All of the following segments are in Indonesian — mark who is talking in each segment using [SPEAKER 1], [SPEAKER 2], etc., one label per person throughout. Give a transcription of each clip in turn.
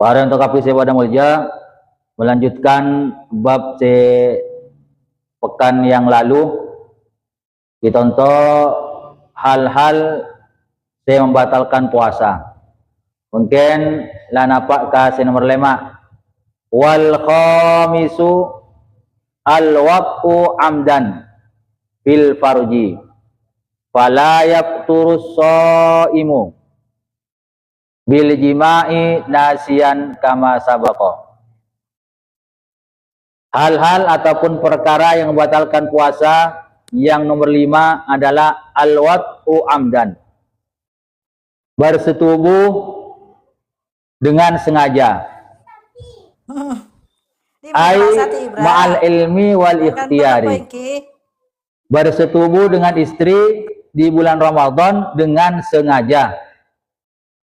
[SPEAKER 1] Para untuk kapisi pada mulja melanjutkan bab pekan yang lalu kita untuk hal-hal yang membatalkan puasa. Mungkin la napak ka nomor 5 wal khamisu al waqu amdan fil farji fala yafturus shaimu bil jima'i nasian kama sabaqo. Hal-hal ataupun perkara yang membatalkan puasa yang nomor 5 adalah al-wat'u amdan, bersetubuh dengan sengaja, ai ma'al ilmi wal ikhtiyari, bersetubuh dengan istri di bulan Ramadan dengan sengaja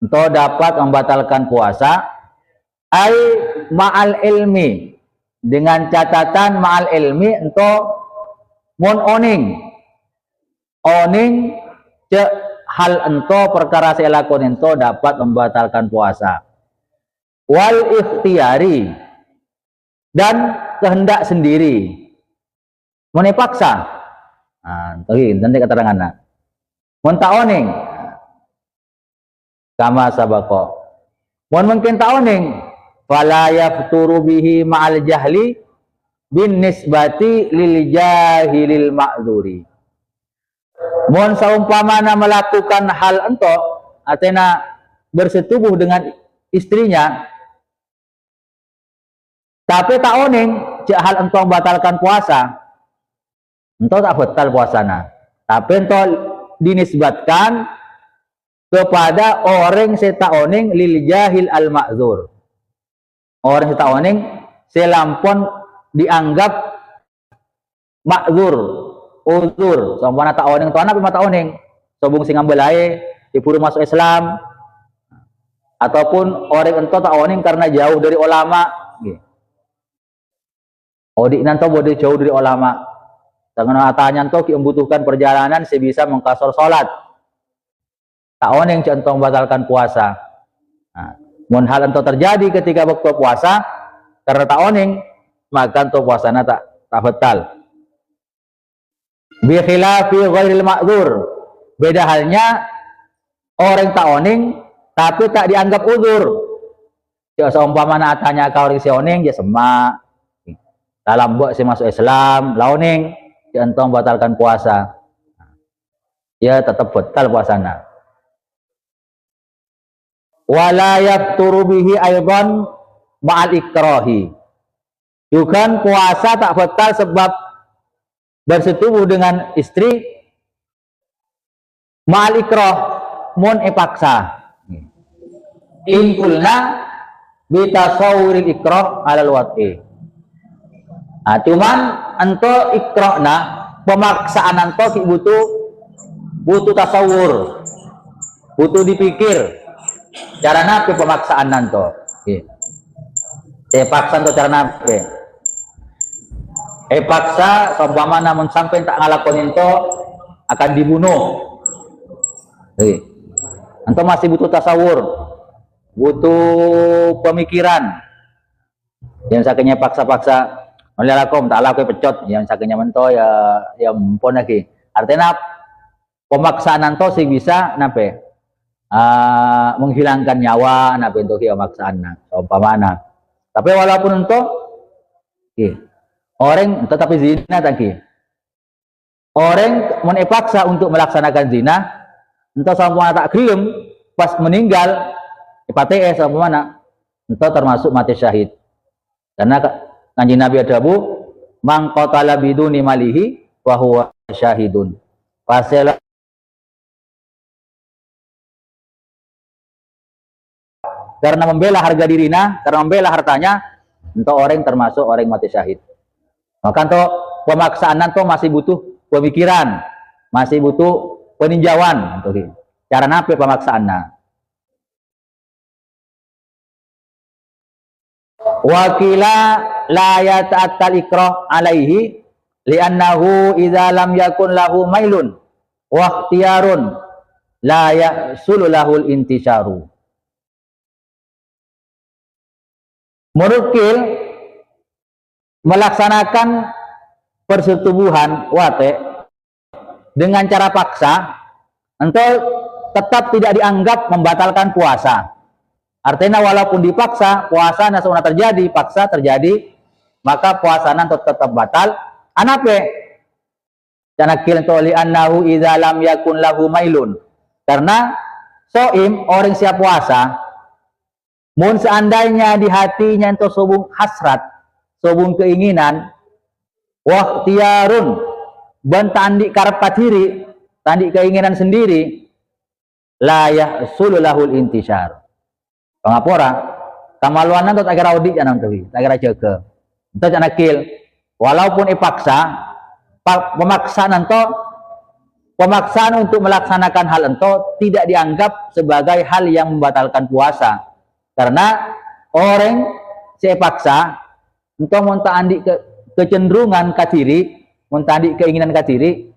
[SPEAKER 1] untuk dapat membatalkan puasa, ai ma'al ilmi, dengan catatan ma'al ilmi untuk mun oning cek hal ento perkara saya lakon ento dapat membatalkan puasa, wal ikhtiyari, dan kehendak sendiri, mun paksa. Nanti keterangannya mun tak oning kama sabaqo. Mun mungkin ta'oning fala yafturu bihi ma'al jahli bin nisbati lil jahilil ma'dzuri. Mun saumpamana melakukan hal ento atena bersetubuh dengan istrinya tapi ta'oning cek hal ento membatalkan puasa, ento tak batal puasana, tapi ento dinisbatkan kepada orang setaoning lil jahil al ma'zur, orang setaoning selampon dianggap ma'zur, uzur. Sampana taoning tuana apa taoning sobung sing ambelae dipuru masuk Islam, ataupun orang ento taoning karena jauh dari ulama nggih. Odik nanto bode jauh dari ulama, dengan tanya to ki membutuhkan perjalanan sebisa mengkasor salat, tak oning contoh membatalkan puasa. Mun hal ento terjadi ketika waktu puasa karena tak oning, maka ento puasana tak batal. Bi khilafi ghairil ma'dzur, beda halnya orang tak oning tapi tak dianggap uzur. Ya seumpamana tanya ka orang si oning ya semak dalam buat si masuk Islam launing ya ento membatalkan puasa, ya tetap batal puasana. Wala yafturu bihi aidan ma'al ikrahi, juga puasa tak batal sebab bersetubuh dengan istri ma'al ikrah, mun ipaksa. Inkulna bitasawwuril ikrah alal wat'i. Cuman ento ikrahna pemaksaan ento butuh tasawur, butuh dipikir cara nape pemaksaan nanto. Paksa to cara nape? Paksa seumpama namun sampai tak ngalakonin to akan dibunuh. Anto masih butuh tasawur, butuh pemikiran. Yang sakenya paksa-paksa oleh lakom tak laku pecot, yang sakenya mento ya mumpun lagi. Artinya pemaksaan nanto sih bisa nape? Menghilangkan nyawa na bentuk maksaan na umpamana. Tapi walaupun untuk orang tetapi zina tadi orang menepaksa untuk melaksanakan zina entah sama tak gelem pas meninggal PTS umpamana entah termasuk mati syahid, karena kanjeng Nabi adabu man qatala biduni malihi wa huwa syahidun, pasal karena membela harga dirina, karena membela hartanya, untuk orang termasuk orang mati syahid. Maka untuk pemaksaan itu masih butuh pemikiran, masih butuh peninjauan. Cara nape pemaksaannya? Wakila la yata'attal ikrah alaihi li'annahu idza lam yakun lahu mailun wa ikhtiyarun la yahsulu lahul intisyaru. menukil melaksanakan persetubuhan wate dengan cara paksa, untuk tetap tidak dianggap membatalkan puasa. Artinya walaupun dipaksa, puasa nasional terjadi, paksa terjadi, maka puasa tetap batal. Anape? Janakil toli annahu idza lam yakun lahu mailun. Karena soim orang siap puasa, mun seandainya di hatinya itu sobung hasrat, sobung keinginan, wahtiarun, ben tandi karep patiri, tandi keinginan sendiri, la yahsulu lahul intishar. Pangapora kamaluanan tu tak kira audit jangan tu, tak kira jaga. Itu jangan kil. Walaupun ipaksa, pemaksaan untuk melaksanakan hal itu tidak dianggap sebagai hal yang membatalkan puasa. Karena orang sepaksa untuk mentandi kecenderungan katiri, mentandi keinginan katiri,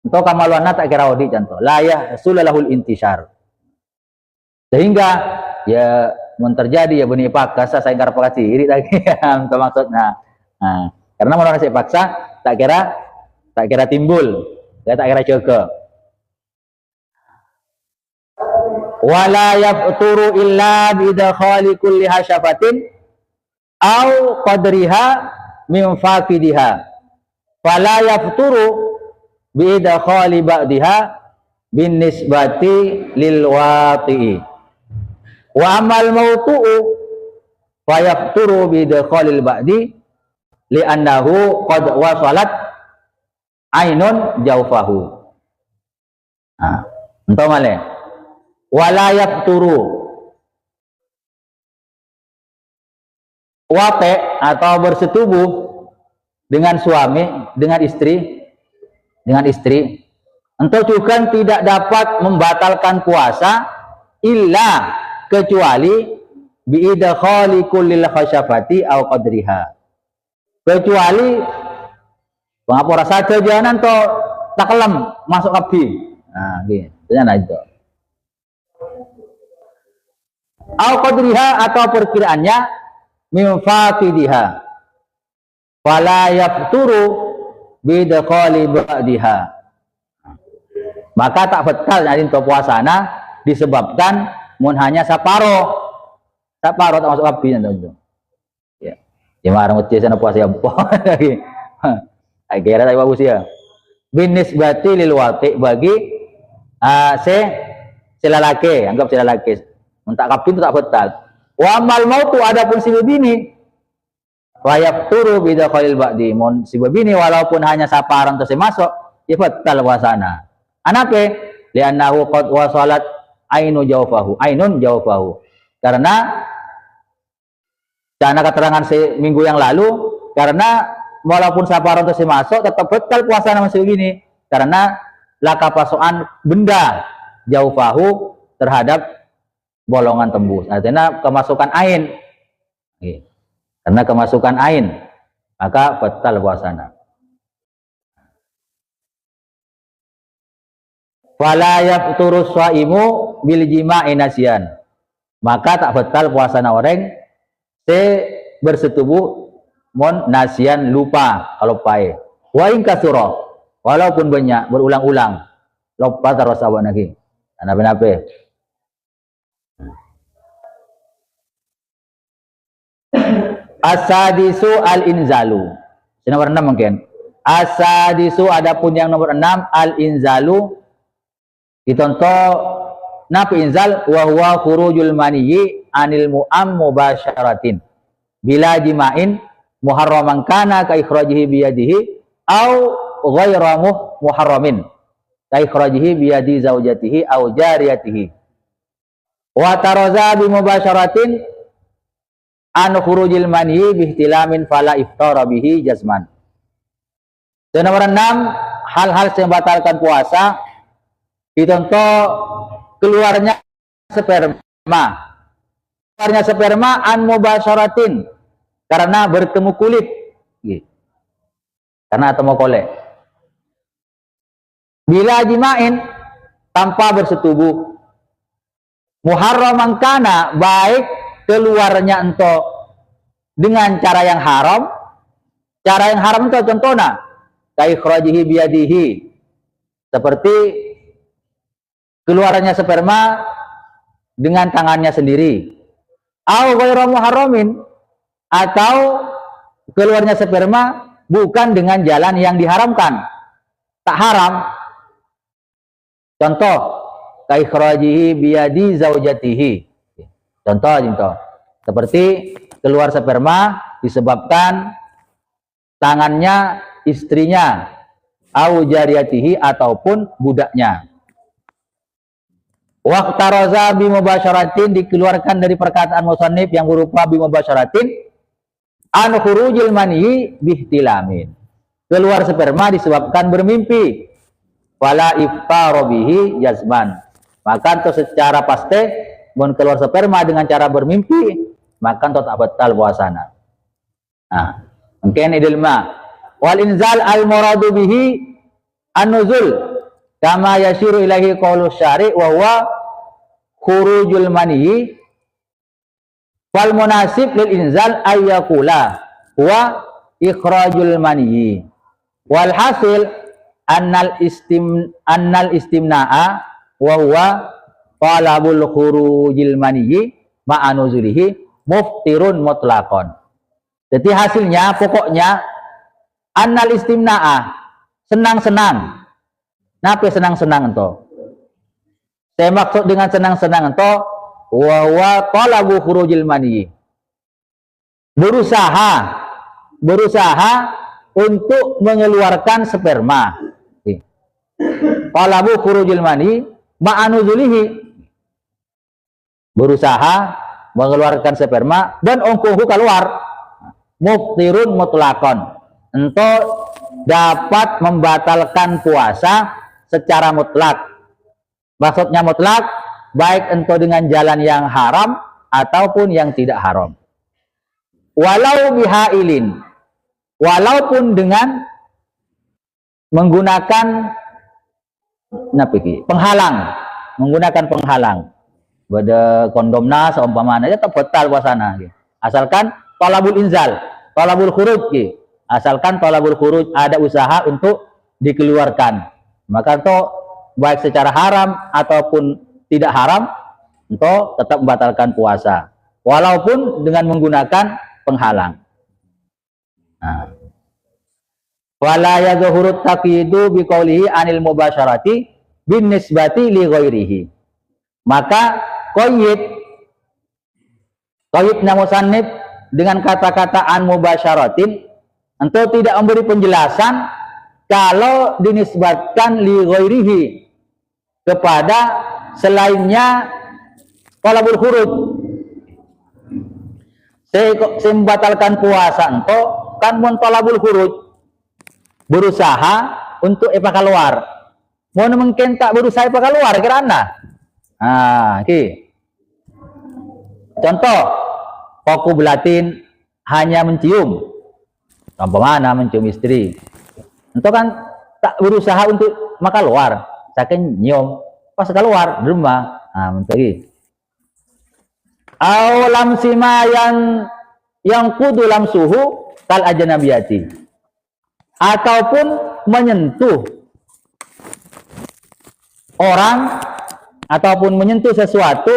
[SPEAKER 1] untuk kamaluanan tak kira audit jangan tu. La yahsulu lahul intishar. Sehingga ya mun terjadi ya bunyi paksa saya ingkar paksa iri lagi itu maksudnya. Nah, karena mau orang paksa tak kira timbul, tak kira jaga. Wala yafturu illa bidkhali kulli hasyafatin au qadriha min faqidiha. Fala yafturu bidkhali ba'diha bin nisbati lil wati'i. Wa amal mautu'u fa yafturu bi dakhalil ba'di li'annahu qad wasalat ainun jawfahu. Nah, ento male. Wala yafturu. Wate atau bersetubuh dengan suami, dengan istri, ento juga tidak dapat membatalkan puasa illa kecuali biidkhali kullil khasyafati au qadriha, kecuali pengapura saja jangan to takelem masuk kabi. Nah gitu nah itu au qadriha atau perkiraannya min faqidiha fala yafturu biidkhali ba'diha, maka tak batal jadi to puasana disebabkan mun hanya saparo termasuk api itu. Ya. Ya marang uci sana puasa apa lagi. Ai kira tak bagus ya. Binisbati lil wati bagi selalake, anggap selalake. Mun tak kapin itu tak batal. Wa amal mautu adapun si bini wa yafturu bi dakhalil ba'di, mun si bini walaupun hanya saparan terus masuk, ya batal puasana. Anape? Li'annahu qad wasalat ainun jawfahu, karena keterangan seminggu yang lalu, karena walaupun saparan itu masuk tetap betul puasa nama segini, karena laka pasokan benda jawfahu terhadap bolongan tembus, artinya kemasukan ain, karena kemasukan ain maka betul puasana. Fala yafturu shaimu bil jima'i nasyan, maka tak batal puasana orang bersetubuh mon nasyan lupa kalau pae. Wa in kasura, walaupun banyak berulang-ulang lupa terus awak lagi. Kenapa? Asadisu al-inzalu. Nomor 6 mungkin. Asadisu adapun yang nomor 6 al-inzalu. Dicontoh napi inzal wa huwa khurujul maniyyi anil mu'am mubasyaratin bila jima'in muharraman kana ka ikhrajihi biyadihi au ghayra muharramin ka ikhrajihi biyadi zaujatihi au jariyatihi wa taraza bi mubasyaratin an khurujil maniyyi bihtilamin fala iftara bihi jazman. Dan nomor 6 hal-hal yang membatalkan puasa. Contoh keluarnya sperma an mubasyaratin karena bertemu kulit, karena temu kolek. Bila jima'in tanpa bersetubuh, muharraman kana baik keluarnya ento dengan cara yang haram. Cara yang haram itu contohnya kaikhrajihi biyadihi, seperti keluarannya sperma dengan tangannya sendiri. Au ghairu muharramin, atau keluarnya sperma bukan dengan jalan yang diharamkan, tak haram. Contoh kaikhrajihi biyadi zaujatihi. Contoh seperti keluar sperma disebabkan tangannya istrinya, au jariyatihi, ataupun budaknya. Waqtaraza bimubasyaratin, dikeluarkan dari perkataan musannif yang berupa bimubasyaratin, an khurujil mani bihtilamin, keluar sperma disebabkan bermimpi. Wala iftaru bihi jazman, maka itu secara pasti mun keluar sperma dengan cara bermimpi, maka itu tak batal puasana. Nah, mungkin idilma wal inzal al muradu bihi an-nuzul kama yasiru ilahi qaulu syari' wa huwa khurujul mani, fal munasib lil inzal ayyakula huwa ikhrajul mani, wal hasil annal istimna'a wa huwa talabul khurujil mani ma'a nuzulihi muftirun mutlaqan. Jadi hasilnya, pokoknya annal istimna'a, senang-senang. Napa senang-senang itu? Saya maksud dengan senang-senang itu wa huwa talabu khurujil mani, berusaha untuk mengeluarkan sperma. Talabu khurujil mani ma'anuzulihi, berusaha mengeluarkan sperma dan ongkuhu keluar, muftirun mutlakon, untuk dapat membatalkan puasa secara mutlak. Maksudnya mutlak baik untuk dengan jalan yang haram ataupun yang tidak haram. Walau bihailin, walaupun dengan menggunakan penghalang, pada kondomna seumpamanya tetap batal puasana, asalkan talabul inzal, talabul khuruj, asalkan talabul khuruj ada usaha untuk dikeluarkan, maka itu baik secara haram ataupun tidak haram itu tetap membatalkan puasa walaupun dengan menggunakan penghalang. Nah, wala yadhhuru taqidu biqaulihi anil mubasyarati bin nisbati li ghairihi, maka qayyidna musannif dengan kata-kata an mubasyaratin untuk tidak memberi penjelasan kalau dinisbatkan li ghairihi, kepada selainnya talabul khuruj. Saya membatalkan puasa itu kan mun talabul khuruj, berusaha untuk keluar. Mau mungkin tak berusaha keluar kerana. Contoh, foku belatin hanya mencium. Umpamana mencium istri. Itu kan tak berusaha untuk keluar. Saking nyium, pas keluar di rumah. Menteri. Awalam sima yang kudu lam suhu kal ajnabiyati, ataupun menyentuh orang ataupun menyentuh sesuatu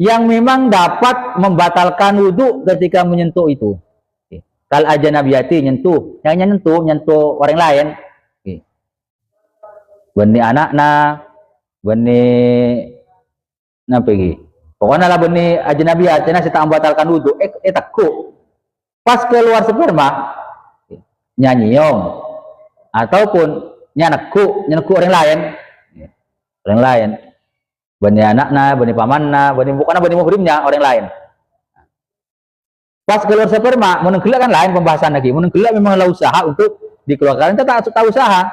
[SPEAKER 1] yang memang dapat membatalkan wudhu ketika menyentuh itu. Kal ajnabiyati, nyentuh, yang nyentuh orang lain. Beni anakna, beni napegi. Pokoknya lah beni ajnabiyati na kita membatalkan wudhu. Takku. Pas keluar sperma, nyanyiom, ataupun nyanekku orang lain. Orang lain, bani anakna, bani pamanna, bani muhrimnya orang lain. Pas keluar sperma, menenggelak kan lain pembahasan lagi. Menenggelak memanglah usaha untuk dikeluarkan. Kita tak usaha.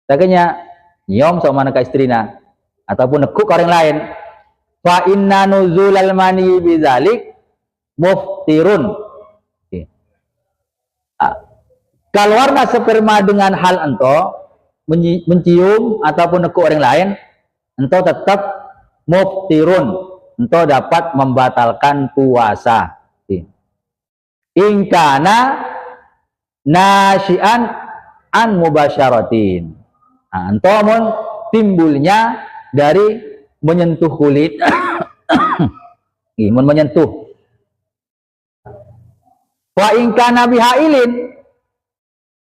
[SPEAKER 1] Taknya nyiom sama anak istrina, ataupun nekuk orang lain. Fa inna nuzulal mani bidzalik muftirun. Keluarnya sperma dengan hal ento mencium ataupun nekuk orang lain, ento tetap muftirun, ento dapat membatalkan puasa. ingkana nasyian an mubasyaratin. Nah, antomun timbulnya dari menyentuh kulit, menyentuh. Wa ingkana bihailin,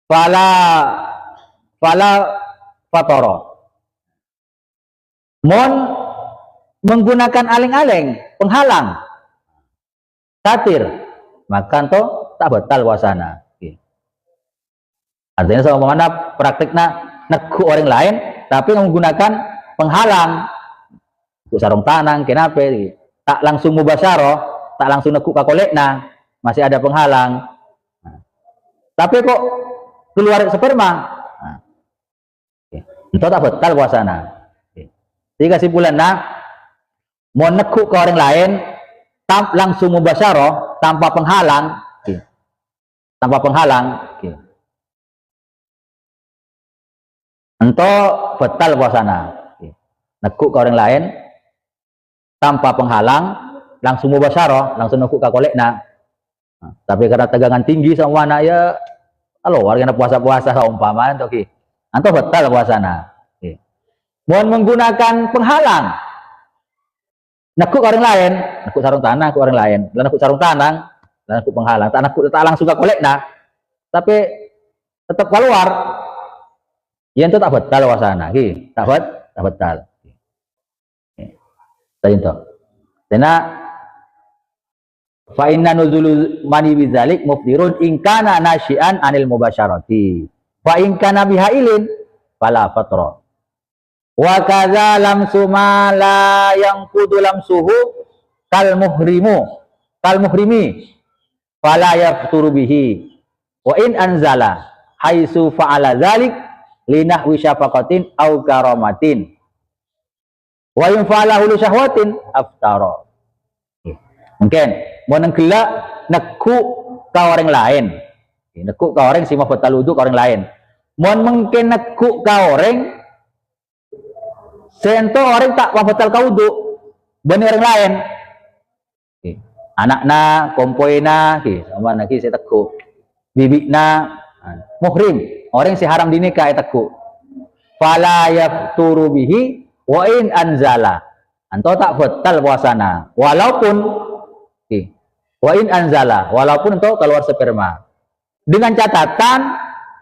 [SPEAKER 1] fala fatoro. Mon menggunakan aling-aling, penghalang, satir, maka to tak batal puasana. Artinya sama mana praktiknya neku orang lain, tapi menggunakan penghalang, sarung tanang, kenapa? Tak langsung mubasyarah, tak langsung neku kakolekna, masih ada penghalang. Nah, tapi kok keluar sperma, nah, itu tak batal puasana. Jadi kesimpulan mau neku ke orang lain, langsung mubasyarah tanpa penghalang, tanpa penghalang. Ento batal puasana. Nekuk ke orang lain tanpa penghalang, langsung mubasyarah, langsung nekuk ke kolekna. Nah, tapi karena tegangan tinggi sama anak ya, kalau warga puasa-puasa umpama itu, ento batal puasana. Mohon menggunakan penghalang, nekuk ke orang lain, nekuk sarung tanah ke orang lain, nekuk sarung tanah, nekuk penghalang, tak langsung ke kolekna, tapi tetap keluar. Yang itu tak batal puasana, tak batal. Tadi itu. Karena fa inna nuzulu mani bidzalik mufdirun in kana nasyian anil mubasyarati. Fa in kana bihailin fala fatra. Wa kadza lamsu ma la yanqudu lamsuhu kal muhrimi fala yafturu bihi. Wa in anzala haitsu fa'ala dzalik linah wisyafaqatin au karamatin wa in fa'alahu li syahwatin aftara. Mungkin mau nenggelak neku ke orang lain, neku ke orang sih mau batal wudu ke orang lain, mau mungkin neku ke orang sento orang tak mau batal wudu bani orang lain, anakna kompoina sama lagi saya teku bibikna muhrim orang si haram dinikah etaku fala yafturu bihi wa in anzala anto tak batal puasana walaupun wa in anzala walaupun ento keluar sperma dengan catatan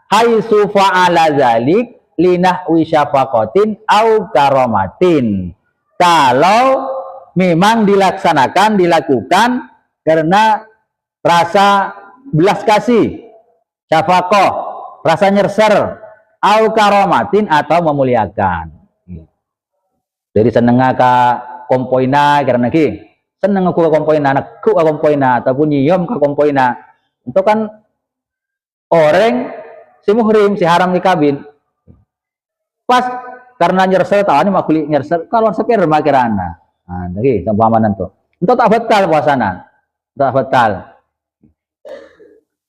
[SPEAKER 1] haitsu fa'ala zalik linahwi syafaqatin au karamatin, kalau memang dilakukan karena rasa belas kasih, syafaqah, rasa nyerser, au karamatin atau memuliakan. Dari senengah ke kompoina karena seneng aku ke kompoina, anakku ke kompoina ataupun nyium ke kompoina. Itu kan orang si muhrim, si haram dikabin. Pas karena nyerser tahu mak kulit nyerser kalau sperma kirana. Nah, lagi pemahaman itu. Itu tak batal puasana. Tak batal.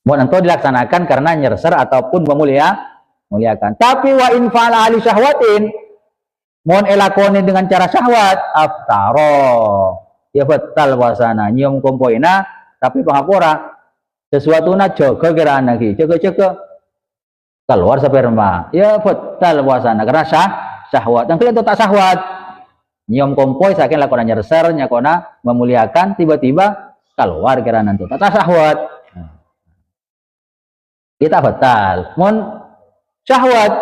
[SPEAKER 1] Mau nanti dilaksanakan karena nyerser ataupun memuliakan. Tapi wa in fa'ala ali syahwatin, mohon elakoni dengan cara syahwat, aftaro. Ya batal puasana. Nyium kompoina, tapi pengapura sesuatu na jaga kiraan lagi. Jaga keluar sperma. Ya batal puasana karena syahwat. Yang kalian tak syahwat. Nyium kompoi saking lakonan nyerser, nyakona memuliakan, tiba-tiba keluar kiraan nanti. Tak syahwat. Kita batal. Mun syahwat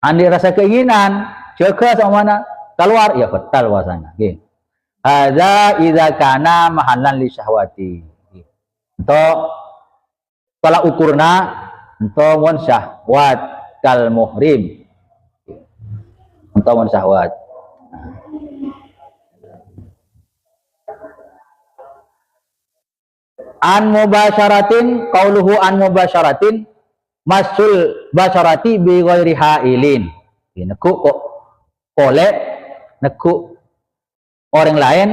[SPEAKER 1] andi rasa keinginan jaga sama mana keluar ya batal puasanya. Hadza idza kana mahallan li syahwati. Untuk tolak ukurna untuk mun syahwat kal muhrim. Untuk mun syahwat. An mubasyaratin qauluhu an mubasyaratin masul basyarati bi ghairi hailin. Neku kok kolek neku orang lain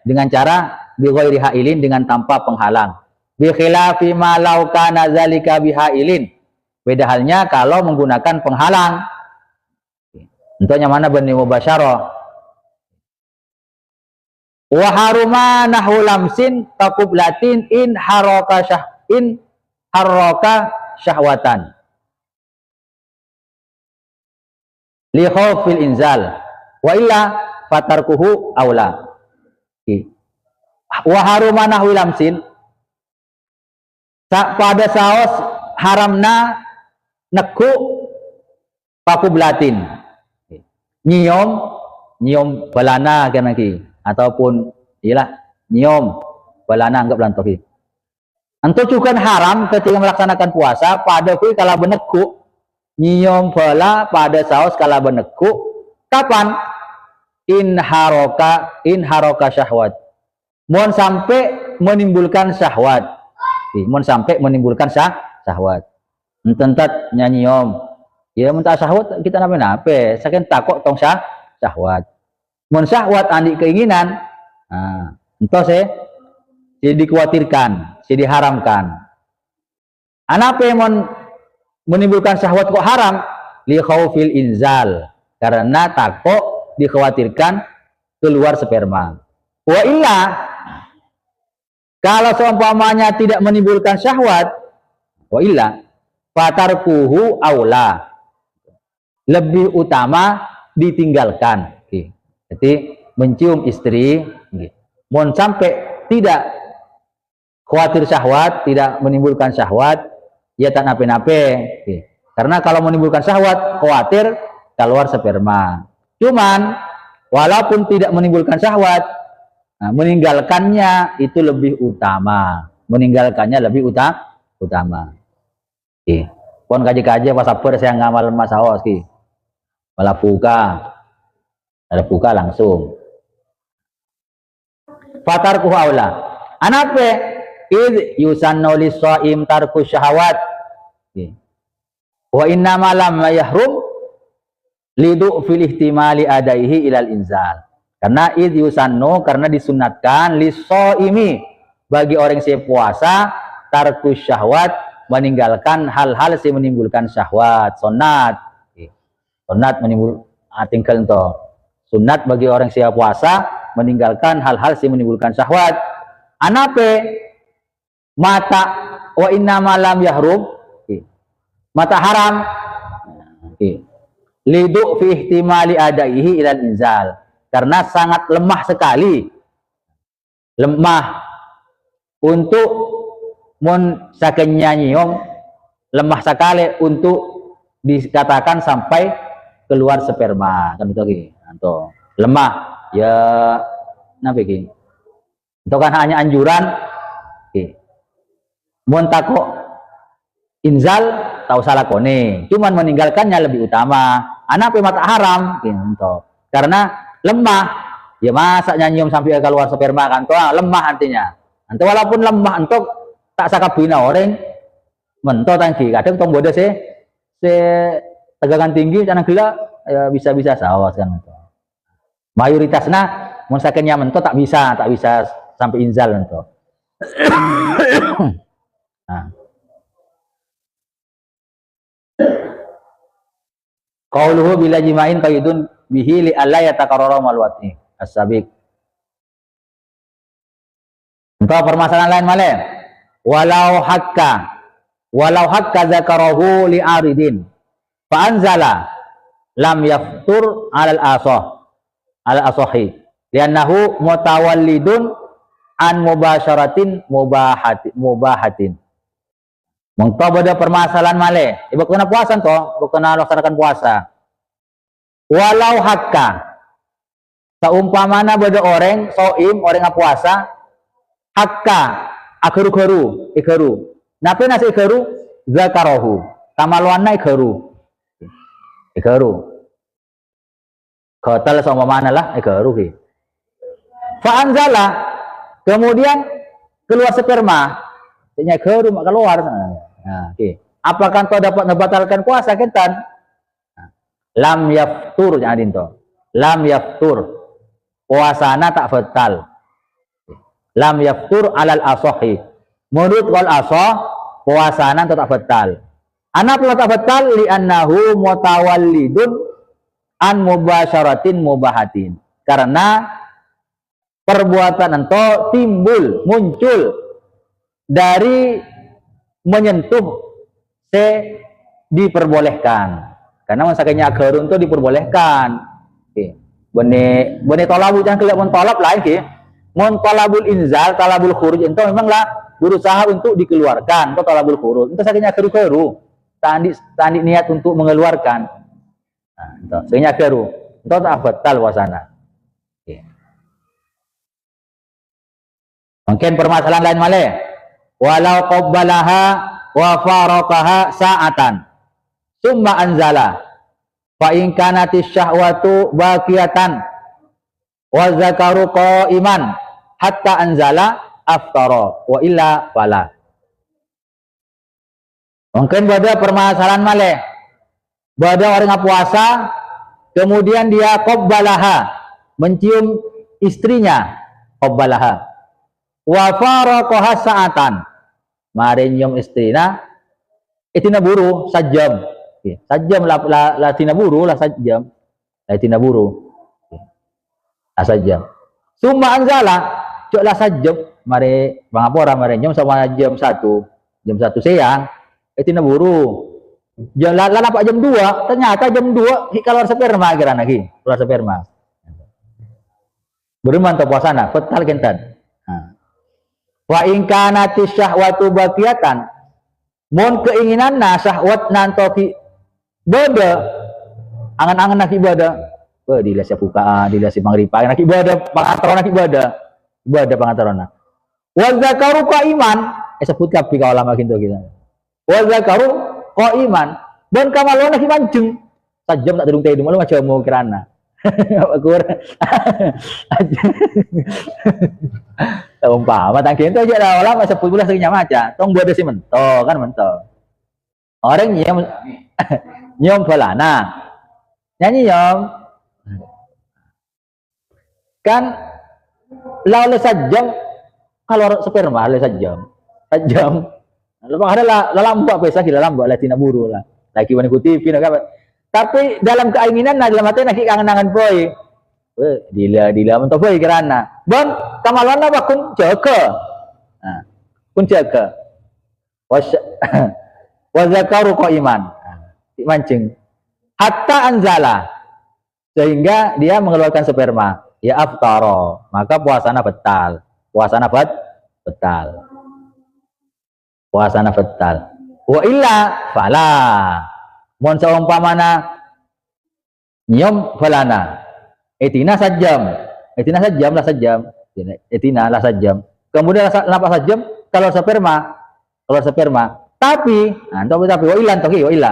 [SPEAKER 1] dengan cara bi ghairi hailin dengan tanpa penghalang. Bi khilafi ma law kana zalika bi hailin. Beda halnya kalau menggunakan penghalang. Tentunya mana benih mubasyarah. Wa haruma nahu lamsin taqublatin in haraka syahwatan li khaufil inzal wa illa fatarkuhu aula. Wa haruma nahu lamsin pada saos haramna neku pakublatin nyium balana kan lagi ataupun iyalah nyium balana anggap lantohi. Antu juga haram ketika melaksanakan puasa pada kui kala beneku nyium bala pada saus kala beneku kapan in haroka syahwat mohon sampai menimbulkan syahwat mohon sampai menimbulkan syahwat ententat nyanyiom ya mentah syahwat kita nape saking takut tong syahwat mun syahwat andi keinginan entos jadi dikhawatirkan jadi diharamkan anape mon menimbulkan syahwat kok haram li khaufil inzal karena takut dikhawatirkan keluar sperma wa illa kalau seumpamanya tidak menimbulkan syahwat wa illa fatarkuhu aula lebih utama ditinggalkan. Jadi mencium istri mohon sampai tidak khawatir syahwat tidak menimbulkan syahwat ya tak nape-nape karena kalau menimbulkan syahwat khawatir keluar sperma cuman walaupun tidak menimbulkan syahwat meninggalkannya itu lebih utama utama pon kaji-kaji pas sabar saya ngamal masaos malah ada buka langsung fatarku aula anape id yusannu lis-shaim tarku syahawat wa inna ma lam yahrum lidu fil ihtimali adaihi ilal inzal karena id yusannu karena disunatkan lis-shaimi bagi orang yang puasa tarku syahwat meninggalkan hal-hal yang menimbulkan syahwat sunat menimbul tinggal to sunat bagi orang yang puasa meninggalkan hal-hal yang menimbulkan syahwat anape mata wa inna malam yahrum mata haram lidu fi ihtimali adaihi ilal inzal karena sangat lemah sekali untuk mun sakenya nyium lemah sekali untuk dikatakan sampai keluar sperma kan betul anto lemah ya nabi itu kan hanya anjuran mun tako inzal tahu salah kone cuman meninggalkannya lebih utama anak mata haram gitu karena lemah ya masa nyium sampai keluar sperma kan tuh lemah artinya anto walaupun lemah untuk tak sakabina orang mentok tangki kadang tong bodoh se tegangan tinggi jangan gila ya bisa sawas kan mayoritasnya mun sakenya mentok tak bisa sampai inzal mentok nah qauluhu bila jima'in qaidun bihi li alla yatakarrara malwati as-sabiq untuk permasalahan lain malih walau hakka zakarahu li aridin fa anzala lam yaftur alal asahi liannahu mutawallidun an mubasyaratin mubahatin mengko beda permasalahan malih ibu kena puasa toh kena laksanakan puasa walau hakka saumpamana beda orang soim orang puasa hakka agaru napi nasi igaru zakarahu tamaluanna igaru kotal sama mana lah igaru fa anzala kemudian keluar sperma nya igaru mak keluar nah apakah kau dapat membatalkan puasa kentan lam yaftur jadin to lam yaftur puasana tak batal lam yaftur alal asahi menurut wal asah puasana tetap batal anak tetap batal li annahu mutawallidun an mubasyaratin mubahatin karena perbuatan ento timbul muncul dari menyentuh se diperbolehkan. Karena masaknya agarun itu diperbolehkan. Oke. Bone tolabu jangan kelihatan mon tolab lain ke. Mon tolabul inzal, talabul khuruj itu memanglah berusaha untuk dikeluarkan. Itu talabul khuruj. Itu sakitnya keru-keru. Tandi niat untuk mengeluarkan. Nah, itu sakitnya keru. Itu tak batal puasana. Oke. Mungkin permasalahan lain malih. Walau qabbalaha wa faraqaha sa'atan. Summa anzala fa in kanatis syahwatu baqiyatan wa zakaru qa'iman hatta anzala aftara wa illa fala. Mungkin pada permasalahan malih pada orang yang puasa kemudian dia qabbalaha mencium istrinya qabbalaha wa faraqaha sa'atan mari nyium istrina itina buru sajam. Sajam lah tina buru lah sajam. Lah tina buru. Lah sajam. Summa anzala cok lah sajam mari bangapora mari nyom sama jam 1. Jam 1 siang tina buru. Jam lah pak jam 2 ternyata jam 2 keluar sperma kira lagi. Keluar sperma. Beriman to puasana batal kentan. Wa in kanati syahwatu baqiyatan mun keinginan na syahwat nantoki bada angan-angan nak ibadah dila sia bukaan dila si mangripa nak ibadah pangantaran nak ibadah pangantaran wa zakaru qaiman sebut kabeh ka ulama kinto kita wa zakaru qaiman dan kamalon nak manjeng sajam tak durung teh malu macam mau kirana aku umpama tangkin itu aja lah ulama sebut pula sekinya maca tong buat si mento kan mento orang nyom pelana nyanyi nyom kan lalu sajam kalau sperma lalu sajam lepas ada lah lambak biasa kita lambak lah tina buru lah lagi mengikuti TV tapi dalam keinginan nah dalam hati nak kangen-kangen boy dila mentok boy kerana bon kamalana bakun jaga kun jaga wa zakaru qaiman mancing hatta anzala sehingga dia mengeluarkan sperma ya aftara maka puasana batal wa illa fala mon saumpamana nyom falana etina sajam kemudian lapas sajam kalau sperma tapi wa illa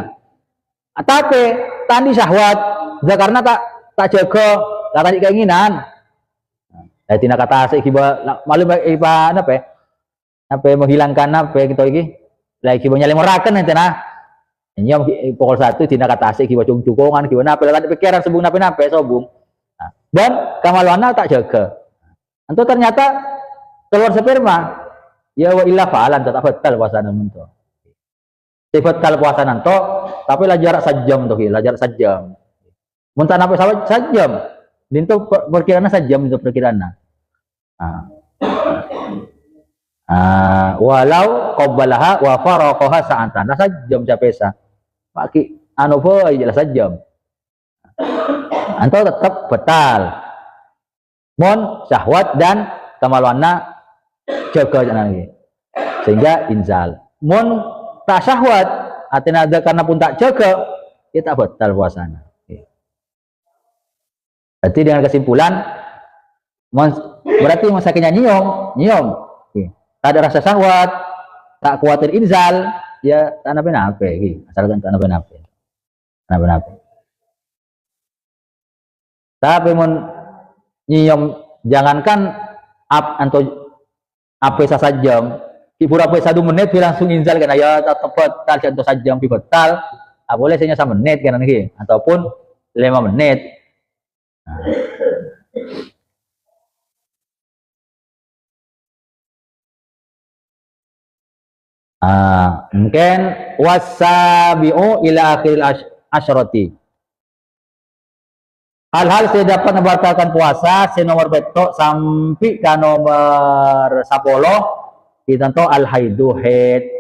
[SPEAKER 1] tapi tadi syahwat karena tak jaga tak tadi keinginan tina kata asik kiba malu iba apa menghilangkan apa kita iki lagi nyaleng meraken ente nah nyom pokok 1 tina kata asik kiba cung-cukongan kiba napa lagi pikiran sebung napa sobung dan kamalwana tak jaga anto ternyata keluar sperma ya wa illa fa'alan tetap batal puasana mento batal puasana to tapi lah jarak sajam tuh lah jarak sajam muntah napa sajam dinto perkiraan sajam itu perkiraan walau qabbalaha wa faraqaha sa'atan lah sajam capesa paki anu boy jelas sajam anto tetap batal mon syahwat dan kamalwana jaga jangan lagi sehingga inzal mon tak syahwat atina ada karena pun tak jaga dia tak batal puasana. Berarti dengan kesimpulan berarti masaknya nyium tak ada rasa syahwat tak khawatir inzal ya tak napa-napa asalkan tak napa-napa tapi mun nyium jangankan apa sajam pura apa 1 menit langsung inzal kan ya tepat tal contoh sajam batal boleh hanya 1 menit kan ataupun 5 menit mungkin wasabi'u ila akhiril asyrati Hal-hal saya dapat membatalkan puasa, saya nomor betok sampai ke nomor 10, kita tahu al-haidu haid.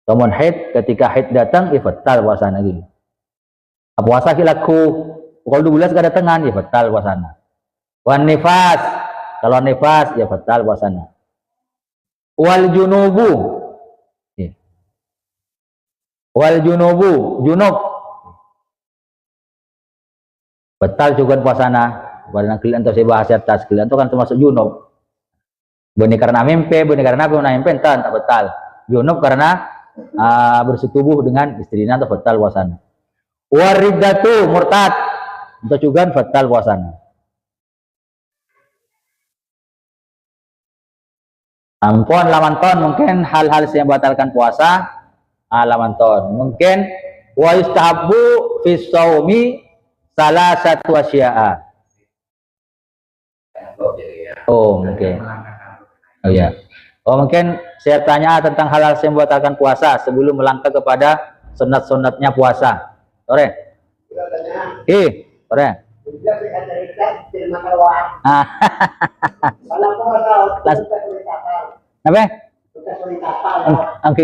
[SPEAKER 1] Namun haid, ketika haid datang, ya batal puasa lagi. Puasa kilaku, kalau 12 kedatangan, ya batal puasana. Wan nifas, kalau nifas, ya batal puasana. Wal junubu, wal junubu, junub, batal juga puasana. Pada kalian tuh saya bahas atas, kalian tuh kan termasuk junub. Benih karena mimpi, benih karena apa? Mimpi tak batal. Junub karena bersetubuh dengan istrinya atau batal puasana. Waridatu murtad, itu juga batal puasana. Ampun lamanton mungkin hal-hal yang membatalkan puasa, lamanton mungkin wa yustahabbu fi shaumi salah satu asya'a. Oh mungkin. Oh ya. Oh mungkin saya tanya tentang hal-hal yang membatalkan puasa sebelum melangkah kepada sunat-sunatnya puasa. Sore. Sore. Apa? Oke.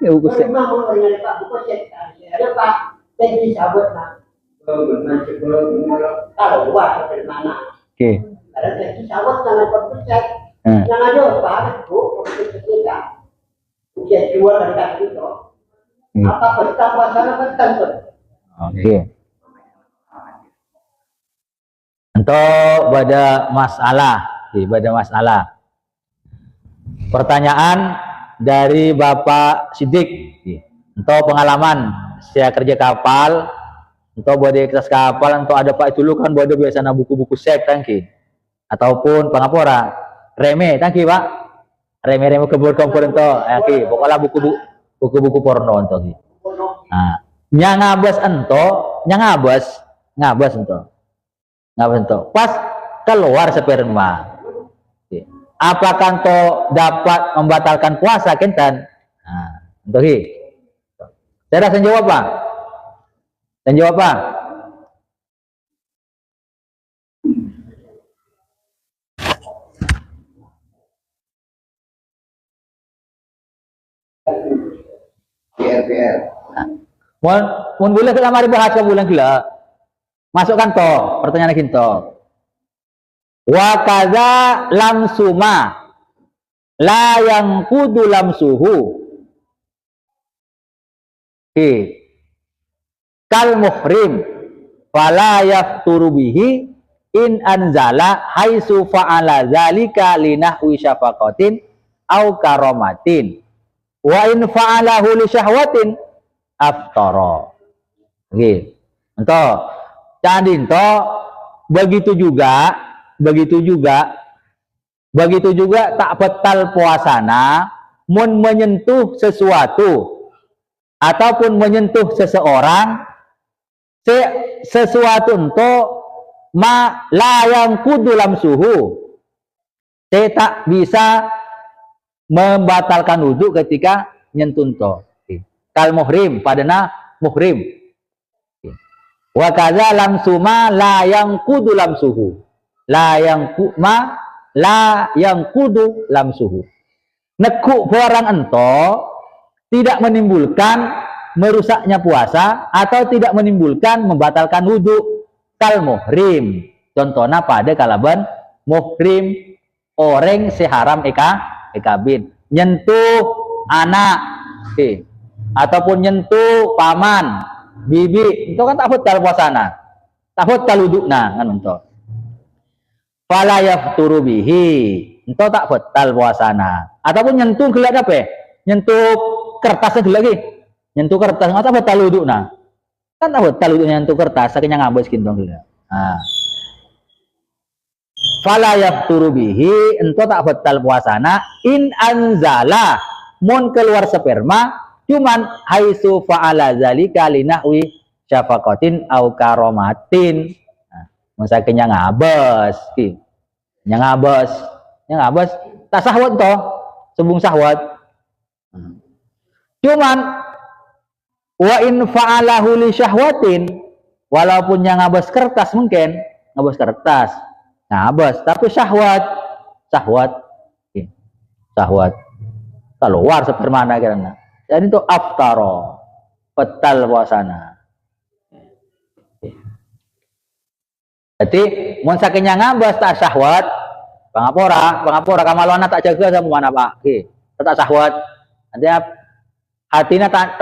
[SPEAKER 1] Buku set. Oke. Oke. Untuk pada masalah. Pertanyaan dari Bapak Sidik. Untuk pengalaman saya kerja kapal, untuk buat kelas kapal, untuk ada Pak dulu kan buat biasanya buku-buku sek tangki, ataupun pengapora reme tangki Pak, reme kebur-kebur itu, pokoknya buku-buku porno untuk. Nah, nyangabas ento, pas keluar sperma. Apakah ento dapat membatalkan puasa kentan? Nah, untuk saya rasa jawab Pak. Dan jawab Pak. PR. Mun boleh kita mari bahas ke bulan gila. Masukkan toh, pertanyaan kita. Wa kaza lamsuma la yang kudu lamsuhu. Kal muhrim fala yafturu bihi in anzala haitsu fa'ala zalika linahwi syafaqatin au karamatin wa in fa'alahu li syahwatin aftara. Nggih. Ento candinto begitu juga tak batal puasana mun menyentuh sesuatu ataupun menyentuh seseorang sesuatu untuk ma la yang kudu lamsuhu, saya tak bisa membatalkan wudhu ketika nyentuh to. Kal muhrim padana muhrim. Wa kaza lamsuma la yang kudu lamsuhu. La yang kudu lamsuhu. Nekuk barang ento tidak menimbulkan merusaknya puasa atau tidak menimbulkan membatalkan wudhu. Kal muhrim, contohnya pada kalaban muhrim, orang seharam ekabin, nyentuh anak, ataupun nyentuh paman, bibi, itu kan tak batal puasana, tak batal wudhunya kan untuk. Fala yafturu bihi, itu tak batal puasana. Ataupun nyentuh gelak apa? Nyentuh kertasnya lagi, nyentuh kertas nggak batal wudhunya, kan tak batal wudhunya nyentuh kertas, saking ngambek kintong gelak. Nah, fala yafturu bihi, ento tak batal puasana in anzala mun keluar sperma cuman haitsu fa'ala zalika linahwi syafaqatin au karamatin. Nah, saking ngabes ki, nyangabes tak sahwat toh, sebung sahwat. Cuman wa in fa'alahu li syahwatin, walaupun yang ngabas kertas mungkin ngabas kertas ngabas tapi syahwat keluar spermana karena jadi itu aftaro batal puasana. Jadi mun sakinya ngabas tak syahwat pangapora kamalona tak jaga sama mana pak tak syahwat nanti hatinya tak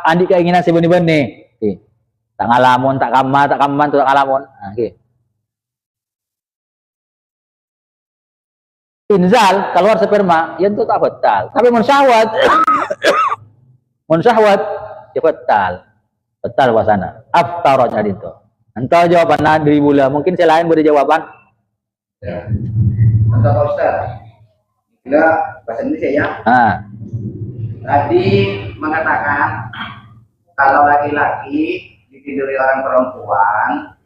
[SPEAKER 1] andi keinginan sebeni-beni tak ngalamun tak kaman tak ngalamun inzal keluar sperma ya itu tak batal tapi mun syahwat ya batal puasana aftaro jadi itu. Entah jawaban dari bula mungkin saya lain beri jawaban
[SPEAKER 2] ya. Entah Pak Ustaz bila bahasa Indonesia ya tadi mengatakan kalau laki-laki ditiduri orang perempuan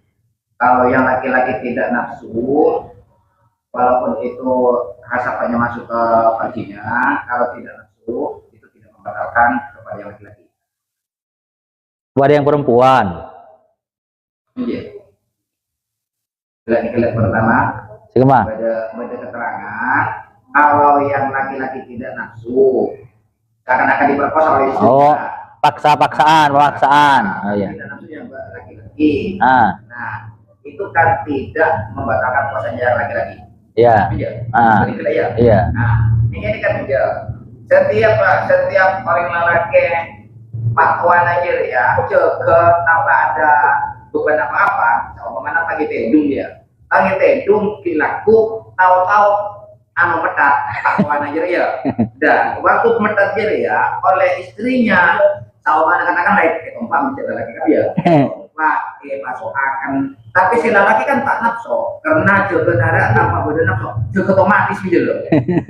[SPEAKER 2] kalau yang laki-laki tidak nafsu walaupun itu hasapannya masuk ke paginya kalau tidak nafsu itu tidak membatalkan kepada yang laki-laki
[SPEAKER 1] kepada yang perempuan.
[SPEAKER 2] Iya. Lihat pertama.
[SPEAKER 1] Sigma.
[SPEAKER 2] Baca keterangan kalau yang laki-laki tidak nafsu akan diperkosa oleh istrinya.
[SPEAKER 1] Oh, pemaksaan. Oh iya.
[SPEAKER 2] Tidak nafsu yang laki-laki. Nah, itu kan tidak membatalkan puasanya yang laki-laki.
[SPEAKER 1] Iya. Iya.
[SPEAKER 2] Nah, ini kan juga setiap orang laki patuan aja ya, jaga tanpa ada beban apa-apa, sama mana pagi tendung dia, pagi tendung dilaku, tahu-tahu anu metat, patuan aja ya, dan waktu metat dia ya, oleh istrinya, sama mana katakan lain, tempat menjaga lagi kan dia, masuk akan, tapi si laki kan tak nafsu, karena jaga darah tanpa badan nafsu, jaga otomatis gitu loh,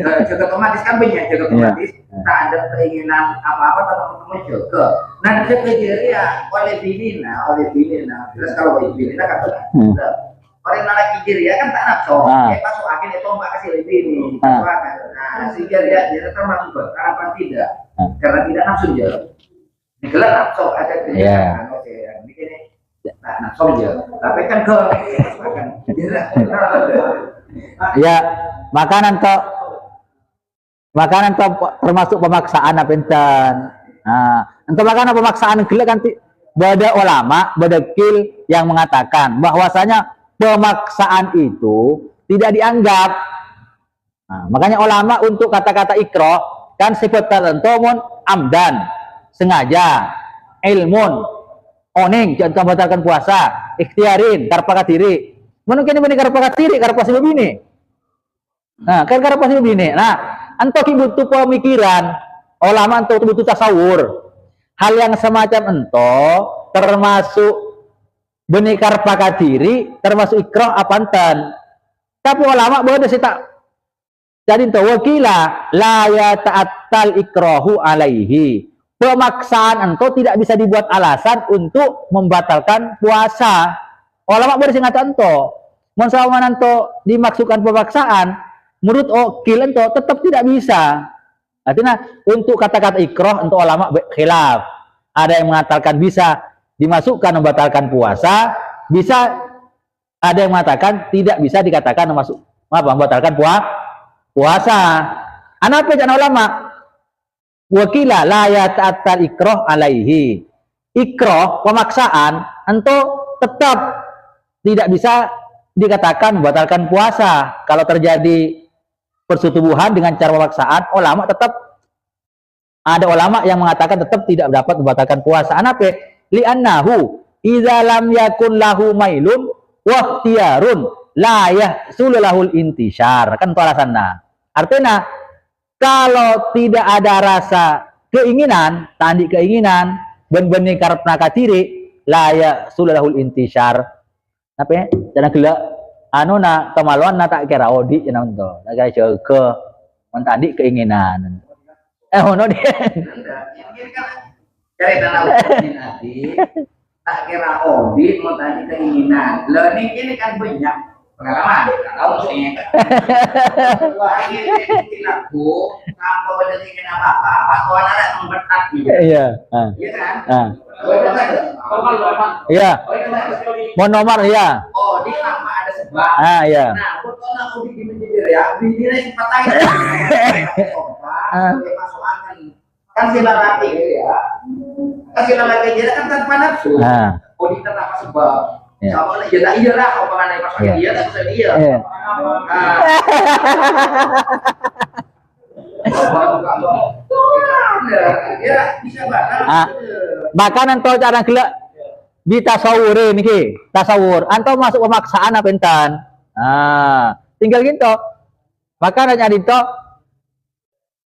[SPEAKER 2] jaga otomatis kan banyak jaga otomatis. Tak ada keinginan apa-apa teman-teman jaga. Nah jaga diri ya oleh bilina. Terus kalau bilina kan orang laki diri ya kan tak nafsu. Masuk akhir itu mbak kasih lebih ini. Nah sehingga dia termasuk apa tidak? Karena tidak nafsu je. Digelar nafsu ada keinginan. Nah nafsu je. Tapi kan ke
[SPEAKER 1] ya makanan termasuk pemaksaan apa enten. Nah, untuk makanan pemaksaan gila kan bada ulama, bada kil yang mengatakan bahwasanya pemaksaan itu tidak dianggap. Nah, makanya ulama untuk kata-kata ikro kan sifat tertentu mun amdan, sengaja, ilmun, oning jangan membatalkan puasa, ikhtiarin, karpakatiri. Mungkin ini karpakatiri, karpasi begini. Nah, kan karpasi begini. Nah, antok butuh pemikiran, ulama antok butuh tasawur. Hal yang semacam ento termasuk benikar pakatiri, termasuk ikroh apantan. Tapi ulama boleh sih tak jadi ento wakila la ya ta'attal ikrohu alaihi. Pemaksaan ento tidak bisa dibuat alasan untuk membatalkan puasa. Ulama boleh sih ngata ento. Monsawan ento dimaksudkan pemaksaan. Menurut okil itu tetap tidak bisa. Artinya untuk kata-kata ikroh untuk ulama khilaf. Ada yang mengatakan bisa dimasukkan membatalkan puasa, bisa ada yang mengatakan tidak bisa dikatakan membatalkan puasa. Apa jangan ulama? Wakila la yata'attal ikroh alaihi. Ikroh pemaksaan itu tetap tidak bisa dikatakan membatalkan puasa. Kalau terjadi persetubuhan dengan cara pemaksaan, ulama tetap ada ulama yang mengatakan tetap tidak dapat membatalkan puasa. Anape? Li'annahu idza lam yakun lahu mailun wa ikhtiyarun la yahsul lahul intishar. Kan itu alasannya. Artinya kalau tidak ada rasa keinginan, tandi keinginan, ben-bening karepna katiri la yahsul lahul intishar. Apa ya? Jangan gelak na kemaluan na tak kira odi ya nonton tak kira jaga mentadi keinginan ono dia
[SPEAKER 2] cari tanah tak kira odi mentadi keinginan ini kan banyak pengalaman, nggak tahu sih. Akhirnya mungkin aku tanpa berdengar apa-apa, Pak Tuan ada membetat nih.
[SPEAKER 1] Iya.
[SPEAKER 2] Iya kan?
[SPEAKER 1] Iya. Mau nomor ya.
[SPEAKER 2] Oh, di tanpa ada sebab.
[SPEAKER 1] Iya.
[SPEAKER 2] Nah, betul aku bikin menjadi ya, bininya sempat tanya. Kan silaturahmi gitu ya. Kan silaturahmi dia kan tanpa nafsu. Oh, di tanpa sebab.
[SPEAKER 1] Ya.
[SPEAKER 2] Sama lah, iya lah, kalau pengen pas
[SPEAKER 1] Ya.
[SPEAKER 2] dia tak usah dia. Ya, bisa banget.
[SPEAKER 1] Bahkan anto cara gelak di tasawur niki, tasawur. Anto masuk pemaksaan apa entan? Tinggal gitu. Maka nanya dito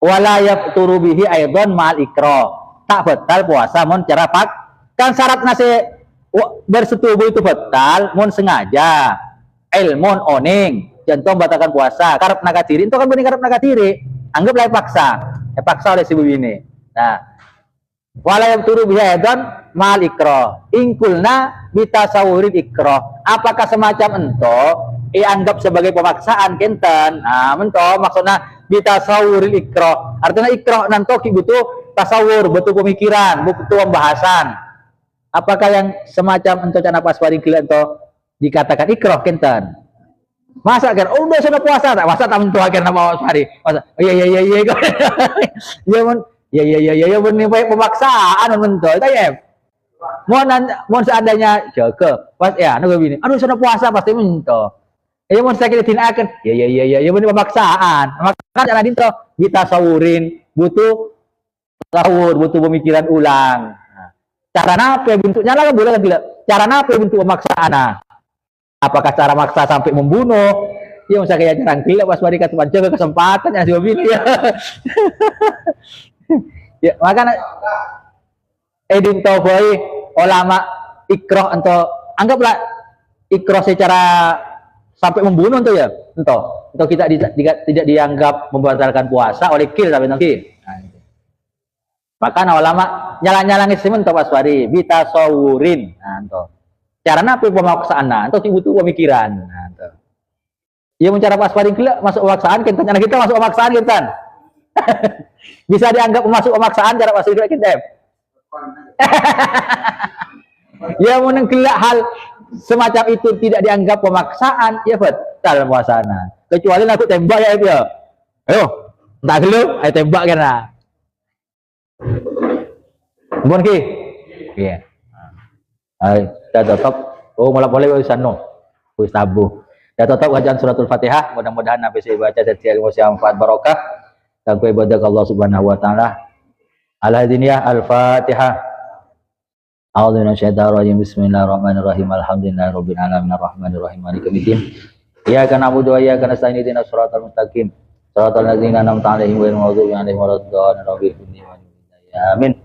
[SPEAKER 1] wala yafturu bihi aidon mal ikra. Tak batal puasa mun cara pak. Kan syarat nasi bersetubuh itu batal mun sengaja. Ilmun oning, jantung batalkan puasa. Karep nakadiri itu kan bening karep nakadiri. Anggaplah paksa. Paksa oleh si ini. Nah, wala yafturu bihi aidon mal ikra. Ingkulna bitasawurin ikra. Apakah semacam ento anggap sebagai pemaksaan kenten? Mento maksudnya bitasawuril ikra. Artinya ikra nanto ki butuh tasawur, butuh pemikiran, butuh pembahasan. Apakah yang semacam ento cana pas paring gila ento dikatakan ikra kenten? Masa kan udah sudah puasa tak masa tak mentu akhirnya mau hari. Masa iya ya benih pemaksaan mentu. Itu ya. Mau seandainya jaga pas ya anu begini. Aduh sudah puasa pasti mentu. Mau saya kira akan ya benih pemaksaan. Maka cara dinto kita sawurin butuh sahur, butuh pemikiran ulang. Cara apa bentuknya lah boleh kan tidak? Cara apa bentuk pemaksaan? Apakah cara maksa sampai membunuh? Ya usah kayak jarang gila pas mari kata jaga kesempatan ya ini ya. Ya makanya edin boy ulama ikroh atau anggaplah ikroh secara sampai membunuh tuh ya, untuk kita tidak dianggap membatalkan puasa oleh kil tapi nanti. Maka ulama nyalang-nyalangi semen pas mari bitasawurin. Cara napi pemaksaan itu butuh pemikiran. Ya mencara pas paling gila masuk pemaksaan kita masuk pemaksaan kita. Bisa dianggap masuk pemaksaan cara pas gila kita. Ya meneng gila hal semacam itu tidak dianggap pemaksaan, ya batal puasana. Kecuali aku tembak ya itu ya. Ayo, tak gelo, ayo tembak kena. Bon ki. Iya. Ayo. Dah tetap malah boleh wis anu wis tabuh dah tetap bacaan suratul Fatihah mudah-mudahan habis baca setiap ilmu yang manfaat barokah dan ibadah Allah Subhanahu wa taala ala diniyah al-Fatihah a'udzu minasyaitonir rajim bismillahirrahmanirrahim alhamdulillahirabbil alamin arrahmanir rahim maliki yaumiddin iyyaka na'budu wa iyyaka nasta'in ihdinas siratal mustaqim siratal ladzina an'amta 'alaihim ghairil maghdubi 'alaihim waladdallin amin.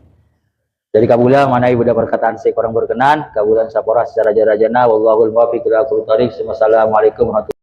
[SPEAKER 1] Dari kabulah mana ibu perkataan saya kurang berkenan, kabulah sapora secara jarajana, wallahul muwaffiq ila aqwamit thoriq. Wassalamualaikum warahmatullahi wabarakatuh.